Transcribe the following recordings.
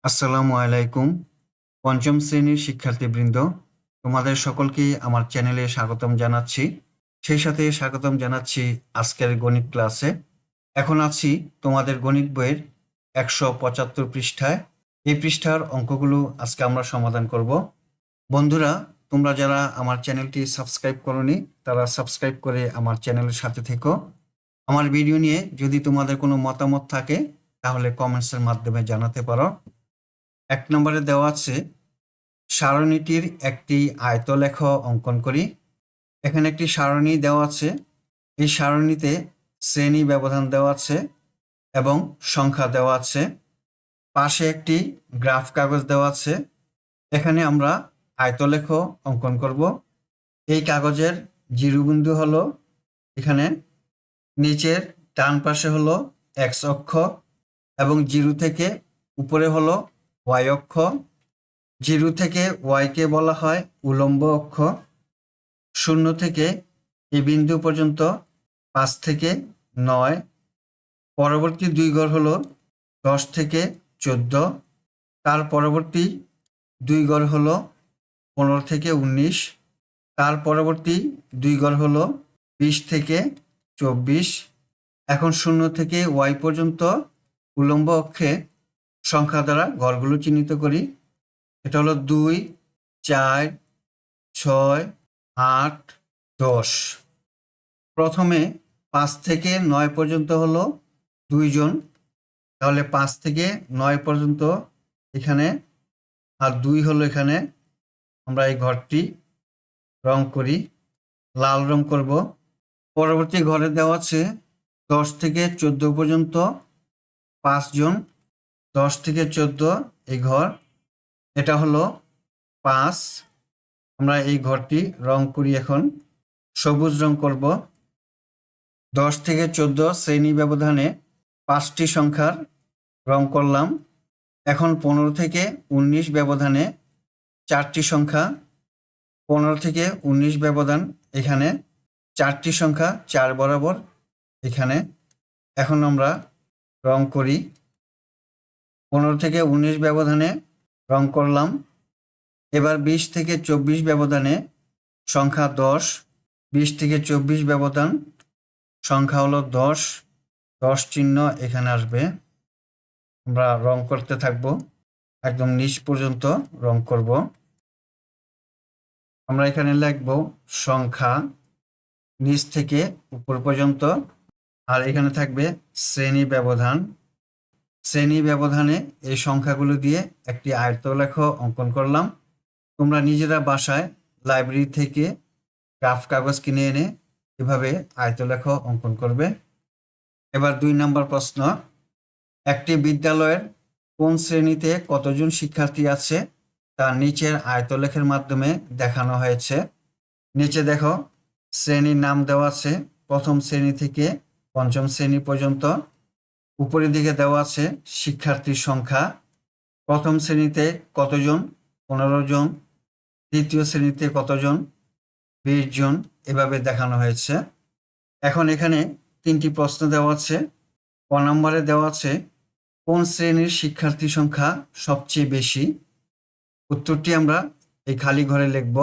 আসসালামু আলাইকুম। পঞ্চম শ্রেণীর শিক্ষার্থীবৃন্দ, তোমাদের সকলকেই আমার চ্যানেলে স্বাগতম জানাচ্ছি। সেই সাথে স্বাগতম জানাচ্ছি আজকের গণিত ক্লাসে। এখন আছি তোমাদের গণিত বইয়ের 175 পৃষ্ঠায়। এই পৃষ্ঠার অঙ্কগুলো আজকে আমরা সমাধান করব। বন্ধুরা, তোমরা যারা আমার চ্যানেলটি সাবস্ক্রাইব করোনি, তারা সাবস্ক্রাইব করে আমার চ্যানেলের সাথে থেকো। আমার ভিডিও নিয়ে যদি তোমাদের কোনো মতামত থাকে তাহলে কমেন্টসের মাধ্যমে জানাতে পারো। 1 নম্বরে দেওয়া আছে সারণীটির একটি আয়তলেখ অঙ্কন করি। এখানে একটি সারণী দেওয়া আছে। এই সারণীতে শ্রেণী ব্যবধান দেওয়া আছে এবং সংখ্যা দেওয়া আছে। পাশে একটি গ্রাফ কাগজ দেওয়া আছে। এখানে আমরা আয়তলেখ অঙ্কন করব। এই কাগজের জিরোবিন্দু হলো এখানে, নিচের ডান পাশে হলো এক্স অক্ষ এবং জিরো থেকে উপরে হলো ওয়াই অক্ষ। জিরো থেকে ওয়াইকে বলা হয় উলম্ব অক্ষ। 0 থেকে এই বিন্দু পর্যন্ত 5 থেকে 9। পরবর্তী দুই ঘর হলো 10 থেকে 14। তার পরবর্তী দুই ঘর হলো 15 থেকে 19। তার পরবর্তী দুই ঘর হলো 20 থেকে 24। এখন 0 থেকে ওয়াই পর্যন্ত উলম্ব অক্ষে সংখ্যা দ্বারা ঘরগুলো চিহ্নিত করি। এটা হলো 2, 4, 6, 8, 10। প্রথমে 5 থেকে 9 পর্যন্ত হলো 2 জন, তাহলে 5 থেকে 9 পর্যন্ত এখানে, আর 2 হলো এখানে। আমরা এই ঘরটি রং করি, লাল রং করব। পরবর্তী ঘরে দেওয়া আছে 10 থেকে 14 পর্যন্ত 5 জন, 10 থেকে 14 এই ঘর, এটা হলো 5। আমরা এই ঘরটি রং করি, এখন সবুজ রং করব। 10 থেকে 14 শ্রেণী ব্যবধানে 5টি সংখ্যার রং করলাম। এখন 15 থেকে 19 ব্যবধানে 4টি সংখ্যা, 15 থেকে 19 ব্যবধান এখানে 4টি সংখ্যা 4 বরাবর এখানে। এখন আমরা রং করি। 15 থেকে 19 ব্যবধানে রং করলাম। এবার 20 থেকে 24 ব্যবধানে সংখ্যা 10। 20 থেকে 24 ব্যবধান সংখ্যা হলো 10। 10 চিহ্ন এখানে আসবে। আমরা রং করতে থাকবো, একদম নিচ পর্যন্ত রং করব। আমরা এখানে লিখব সংখ্যা নিচ থেকে উপর পর্যন্ত, আর এখানে থাকবে শ্রেণী ব্যবধান। শ্রেণী ব্যবধানে এই সংখ্যাগুলো দিয়ে একটি আয়তলেখ অঙ্কন করলাম। তোমরা নিজেরা বাসায় লাইব্রেরি থেকে গ্রাফ কাগজ কিনে এনে এভাবে আয়তলেখ অঙ্কন করবে। এবার 2 নম্বর প্রশ্ন, একটি বিদ্যালয়ের কোন শ্রেণীতে কতজন শিক্ষার্থী আছে তা নিচের আয়তলেখের মাধ্যমে দেখানো হয়েছে। নিচে দেখো শ্রেণীর নাম দেওয়া আছে, প্রথম শ্রেণী থেকে পঞ্চম শ্রেণী পর্যন্ত। উপরের দিকে দেওয়া আছে শিক্ষার্থীর সংখ্যা। প্রথম শ্রেণীতে কতজন, 15 জন। দ্বিতীয় শ্রেণীতে কতজন, 20 জন, এভাবে দেখানো হয়েছে। এখন এখানে 3টি প্রশ্ন দেওয়া আছে। ক নম্বরে দেওয়া আছে কোন শ্রেণীর শিক্ষার্থী সংখ্যা সবচেয়ে বেশি। উত্তরটি আমরা এই খালি ঘরে লিখব।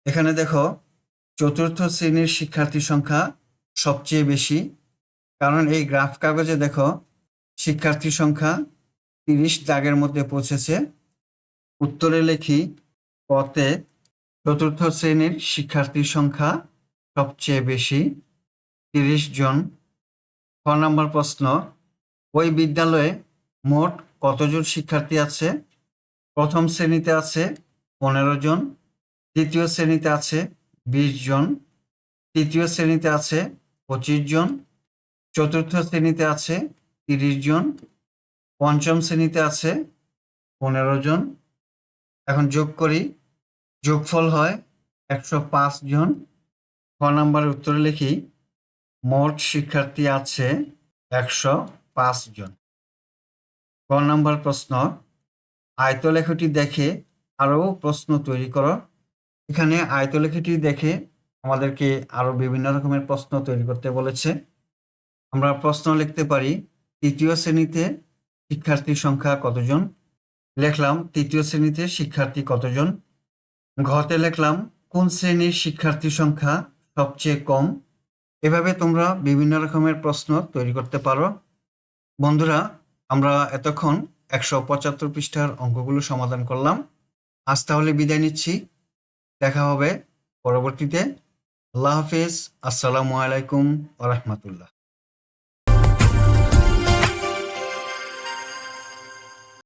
এখানে দেখো চতুর্থ শ্রেণীর শিক্ষার্থী সংখ্যা সবচেয়ে বেশি, কারণ এই গ্রাফ কাগজে দেখো শিক্ষার্থী সংখ্যা 30 দাগের মধ্যে পৌঁছেছে। উত্তরে লিখি কতে চতুর্থ শ্রেণীর শিক্ষার্থীর সংখ্যা সবচেয়ে বেশি, 30 জন। খ নম্বর প্রশ্ন, ওই বিদ্যালয়ে মোট কতজন শিক্ষার্থী আছে। প্রথম শ্রেণীতে আছে 15 জন, দ্বিতীয় শ্রেণীতে আছে 20 জন, তৃতীয় শ্রেণীতে আছে 25 জন, চতুর্থ শ্রেণীতে আছে 30 জন, পঞ্চম শ্রেণীতে আছে 15 জন। এখন যোগ করি, যোগফল হয় 105 জন। খ নম্বরের উত্তরে লিখি মোট শিক্ষার্থী আছে 105 জন। ক নম্বর প্রশ্ন, আয়তলেখটি দেখে আরো প্রশ্ন তৈরি করো। এখানে আয়তলেখটি দেখে আমাদেরকে আরো বিভিন্ন রকমের প্রশ্ন তৈরি করতে বলেছে। আমরা প্রশ্ন লিখতে পারি, তৃতীয় শ্রেণীতে শিক্ষার্থীর সংখ্যা কতজন। লিখলাম তৃতীয় শ্রেণীতে শিক্ষার্থী কতজন। ঘতে লিখলাম কোন শ্রেণীর শিক্ষার্থী সংখ্যা সবচেয়ে কম। এভাবে তোমরা বিভিন্ন রকমের প্রশ্ন তৈরি করতে পারো। বন্ধুরা, আমরা এতক্ষণ 175 পৃষ্ঠার অঙ্কগুলো সমাধান করলাম। আজ তাহলে বিদায় নিচ্ছি। দেখা হবে পরবর্তীতে। আল্লাহ হাফেজ। আসসালামু আলাইকুম ওয়া রাহমাতুল্লাহ।